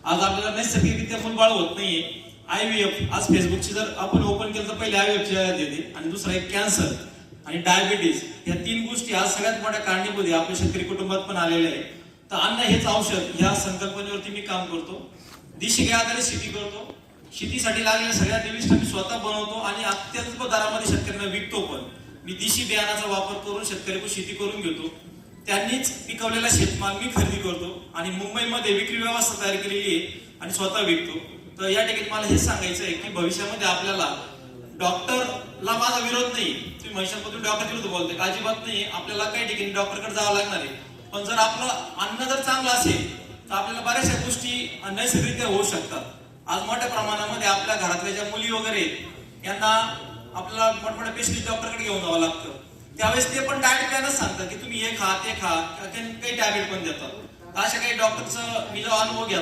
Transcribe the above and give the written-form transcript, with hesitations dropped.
आज आपल्याला नैसर्गिकरित्या मूलबाळ होत नाहीये. IVF आज फेसबुकची जर आपण ओपन केलं तर पहिले IVF ची जाहिरात येते आणि दुसरा एक कॅन्सर आणि डायबिटीज, या 3 गोष्टी आज सगळ्यात मोठ्या कारणीभूत आहे आपल्या शेतकरी कुटुंबात पण आलेल्या आहे. तर अन्न हेच औषध ह्या संकल्पनेवरती मी काम करतो. देशी गाय आधारित शेती करतो. शेतीसाठी लागलेल्या सगळ्या निविष्ठ मी स्वतः बनवतो आणि अत्यल्प दरामध्ये शेतकऱ्यांना विकतो पण. मी देशी बियाणाचा वापर करून शेतकऱ्यांकडून शेती करून घेतो. त्यांनीच पिकवलेला शेतमाल मी खरेदी करतो आणि मुंबईमध्ये विक्री व्यवस्था तयार केलेली आहे आणि स्वतः विकतो. तर या ठिकाणी मला हे सांगायचं आहे की भविष्यामध्ये आपल्याला डॉक्टरला माझा विरोध नाही. तुम्ही महिषामधून डॉक्टर विरुद्ध बोलते अजिबात नाही. आपल्याला काही ठिकाणी डॉक्टरकडे जावं लागणार आहे. पण जर आपलं अन्न जर चांगलं असेल तर आपल्याला बऱ्याचशा गोष्टी नैसर्गिकरित्या होऊ शकतात. आज मोठ्या प्रमाणामध्ये आपल्या घरातल्या ज्या मुली वगैरे यांना आपल्याला मोठमोठ्या स्पेशलिस्ट डॉक्टरकडे घेऊन जावं लागतं. त्यावेळेस ते पण डाएट प्लॅनच सांगतात की तुम्ही हे खा ते खा, काही टॅबलेट पण देतात. अशा काही डॉक्टरचा मी जो अनुभव घेतला